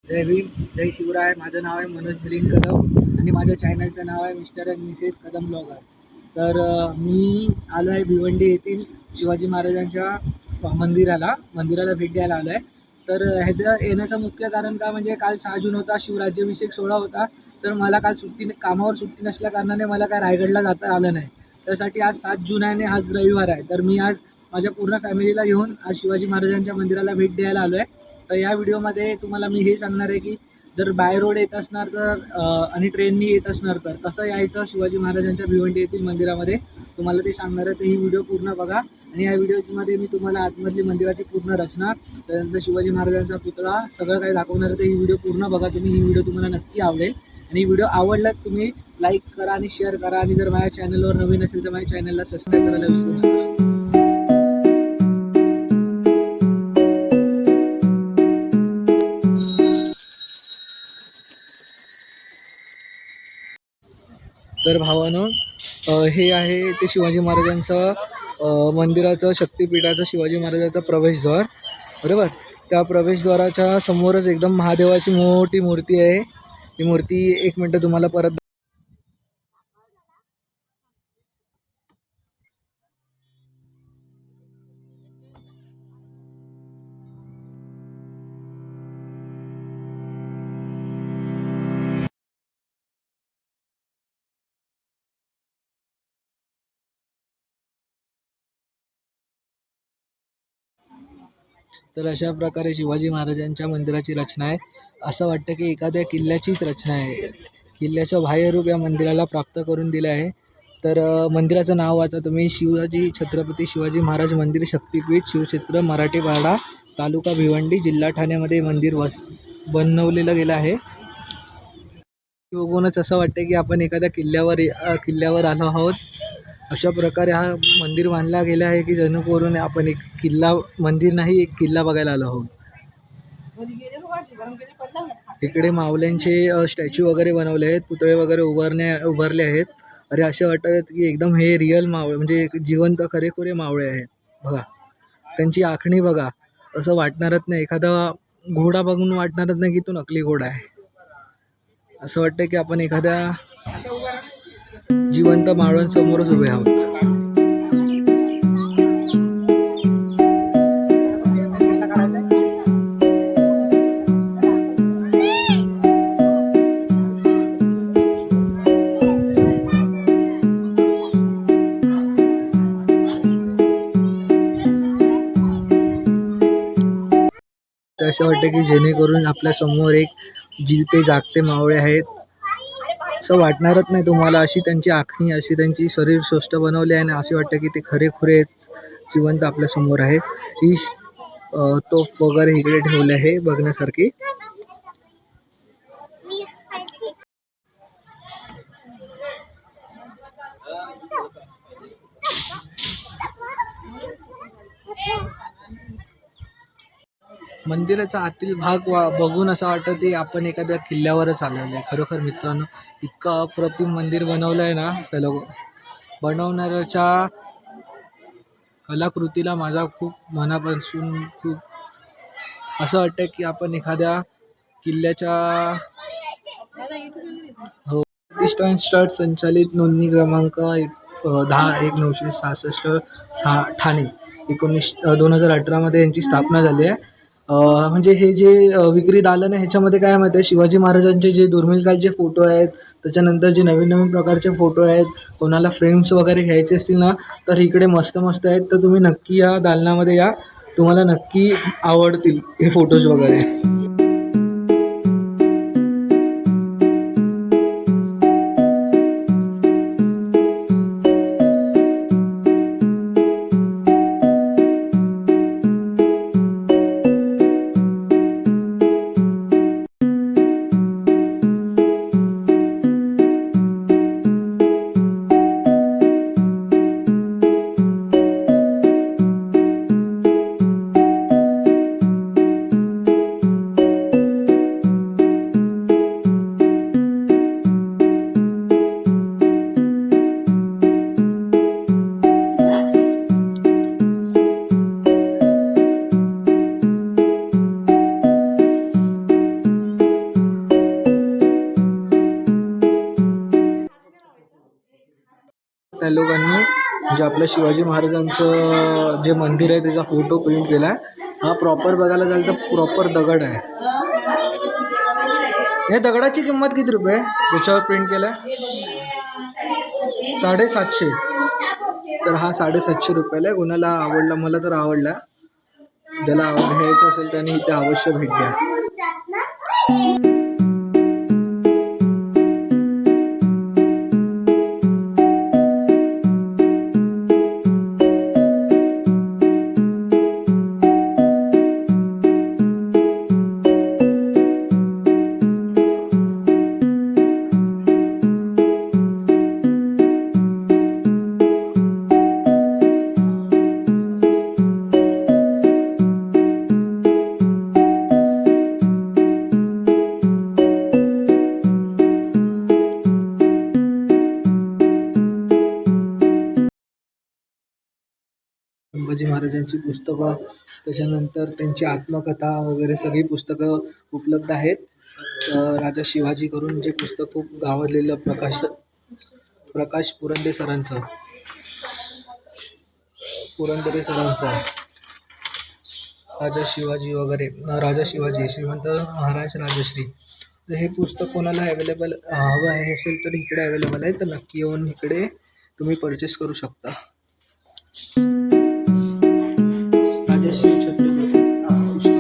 जय भीम, जय शिवराय. माझं नाव आहे मनोज मिलिंद कदम आणि माझ्या चॅनलचं नाव आहे mister and Mrs Kadam blogger. तर मी आलो आहे भिवंडी येथील शिवाजी महाराजांच्या मंदिराला भेट द्यायला आलो आहे. तर ह्याचं येण्याचं मुख्य कारण का म्हणजे काल 6 जून होता, शिवराज्याभिषेक सोहळा होता. तर मला काल कामावर सुट्टी नसल्या कारणाने मला काय रायगडला जाता आलं नाही. त्यासाठी आज 7 जून आहे आणि आज रविवार आहे. तर मी आज माझ्या पूर्ण फॅमिलीला घेऊन आज शिवाजी महाराजांच्या मंदिराला भेट द्यायला आलो आहे. तर या व्हिडिओमध्ये तुम्हाला मी हे सांगणार आहे की जर बाय रोड येत असणार तर आणि ट्रेननी येत असणार तर कसं यायचं शिवाजी महाराजांच्या भिवंडी येथील मंदिरामध्ये, तुम्हाला ते सांगणार आहे. तर ही व्हिडिओ पूर्ण बघा आणि या व्हिडिओमध्ये मी तुम्हाला आतमधली मंदिराची पूर्ण रचना, त्यानंतर शिवाजी महाराजांचा पुतळा सगळं काही दाखवणार आहे. तर ही व्हिडिओ पूर्ण बघा तुम्ही. ही व्हिडिओ तुम्हाला नक्की आवडेल आणि व्हिडिओ आवडल्यास तुम्ही लाईक करा आणि शेअर करा आणि जर माझ्या चॅनलवर नवीन असेल तर माझ्या चॅनलला सबस्क्राईब करायला विसरू नका. तर भावानं हे आहे ते शिवाजी महाराजांचं मंदिराचं शक्तिपीठाचं शिवाजी महाराजांचा प्रवेशद्वार, बरोबर. त्या प्रवेशद्वाराच्या समोरच एकदम महादेवाची मोठी मूर्ती आहे. ती मूर्ती 1 मिनटं तुम्हाला परत. तर अशा प्रकारे शिवाजी महाराजांच्या मंदिराची रचना आहे. असं वाटतं की एखाद्या किल्ल्याचीच रचना आहे. किल्ल्याचं बाह्यरूप या मंदिराला प्राप्त करून दिलं आहे. तर मंदिराचं नाव वाचा तुम्ही, शिवाजी छत्रपती शिवाजी महाराज मंदिर शक्तिपीठ, शिवक्षेत्र, मराठीपाडा, तालुका भिवंडी, जिल्हा ठाण्यामध्ये मंदिर बनवलेलं गेलं आहे. बघूनच असं वाटतं की आपण एखाद्या किल्ल्यावर आलो आहोत. अशा प्रकारे हा मंदिर बांधला गेला आहे की जणू करून आपण एक मंदिर नाही, एक किल्ला बघायला आलो आहोत. इकडे मावल्यांचे स्टॅच्यू वगैरे बनवले आहेत, पुतळे वगैरे उभारले आहेत. अरे असे वाटतात की एकदम हे रिअल मावळे, म्हणजे जिवंत खरेखुरे मावळे आहेत. बघा त्यांची आखणी बघा, असं वाटणारच नाही. एखादा घोडा बघून वाटणारच नाही की तो नकली घोडा आहे. असं वाटतं की आपण एखाद्या जिवंत मावळ्यांसमोरच उभे आहोत. तर असं वाटतं की जेणेकरून आपल्या समोर एक जिवते जागते मावळे आहेत, असं वाटणारच नाही तुम्हाला. अशी त्यांची आखणी, अशी त्यांची शरीर सृष्ट बनवली आहे आणि असे वाटतं की ते खरेखुरे जिवंत आपल्या समोर आहेत. ही तोफ वगैरे इकडे ठेवले आहे बघण्यासारखी. मंदिराचा आतील भाग बघून असं वाटतं की आपण एखाद्या किल्ल्यावरच आलेलो आहे. खरोखर मित्रांनो, इतकं अप्रतिम मंदिर बनवलं आहे ना. त्या बनवणाऱ्याच्या कलाकृतीला माझा खूप मनापासून खूप असं वाटतं की आपण एखाद्या किल्ल्याच्या. हो, प्रतिष्ठान स्टार्ट संचालित नोंदणी क्रमांक 10/1966 ठाणे 2018 यांची स्थापना झाली आहे. म्हणजे हे जे विक्री दालन आहे ह्याच्यामध्ये काय माहिती आहे, शिवाजी महाराजांचे जे दुर्मिळ काळचे फोटो आहेत, त्याच्यानंतर जे नवीन नवीन प्रकारचे फोटो आहेत, कोणाला फ्रेम्स वगैरे घ्यायचे असतील ना तर इकडे मस्त मस्त आहेत. तर तुम्ही नक्की या दालनामध्ये या, तुम्हाला नक्की आवडतील हे फोटोज वगैरे. लोकांनी जे आपलं शिवाजी महाराजांचं जे मंदिर आहे त्याचा फोटो प्रिंट केला आहे. हा प्रॉपर बघायला जाईल तर प्रॉपर दगड आहे. या दगडाची किंमत किती रुपये त्याच्यावर प्रिंट केला आहे? 750. तर हा 750 रुपयाला आहे. कोणाला आवडला, मला तर आवडला. ज्याला घ्यायचं असेल त्याने इथे अवश्य भेट द्या. संभाजी महाराजांची पुस्तकं, त्याच्यानंतर त्यांची आत्मकथा वगैरे सगळी पुस्तकं उपलब्ध आहेत. राजा शिवाजी करून जे पुस्तक खूप गावातलेलं प्रकाश पुरंदरे सरांचं राजा शिवाजी वगैरे, राजा शिवाजी श्रीमंत महाराज राजश्री. तर हे पुस्तक कोणाला अवेलेबल हवं आहे असेल तर इकडे अवेलेबल आहे. तर नक्की येऊन इकडे तुम्ही परचेस करू शकता. राजश्री छत्रपती पुस्तक.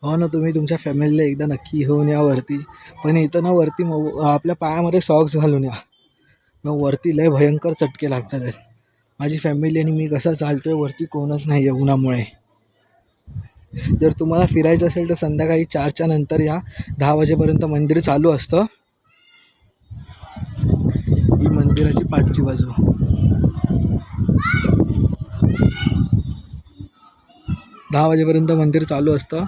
हो ना, तुम्ही तुमच्या फॅमिलीला एकदा नक्की घेऊन या वरती. पण इथं ना वरती आपल्या पायामध्ये सॉक्स घालून या. मग वरती लय भयंकर चटके लागतात आहेत. माझी फॅमिली आणि मी कसा चालतोय वरती कोणच नाही आहे उन्हामुळे. जर तुम्हाला फिरायचं असेल तर संध्याकाळी 4च्या नंतर या. 10 वाजेपर्यंत मंदिर चालू असतं. ही मंदिराची पाठची बाजू. 10 वाजेपर्यंत मंदिर चालू असतं.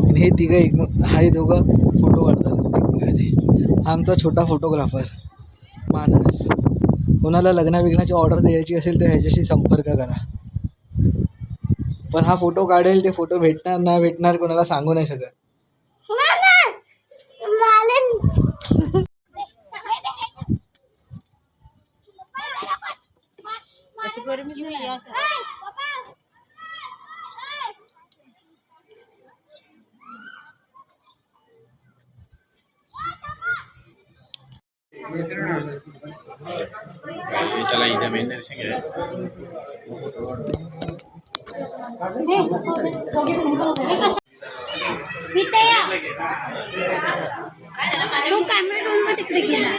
आणि हे तिघं हे दोघं फोटो काढतात एकमेकाचे. हा आमचा छोटा फोटोग्राफर मानस. कोणाला लग्नाविग्नाची ऑर्डर द्यायची असेल तर ह्याच्याशी संपर्क करा. पण हा फोटो काढेल, ते फोटो भेटणार नाही भेटणार कोणाला सांगू नाही शकत. चला इजा मेन दर्शन घ्या. तो कॅमेरा दोन मध्ये तिकडे गेला.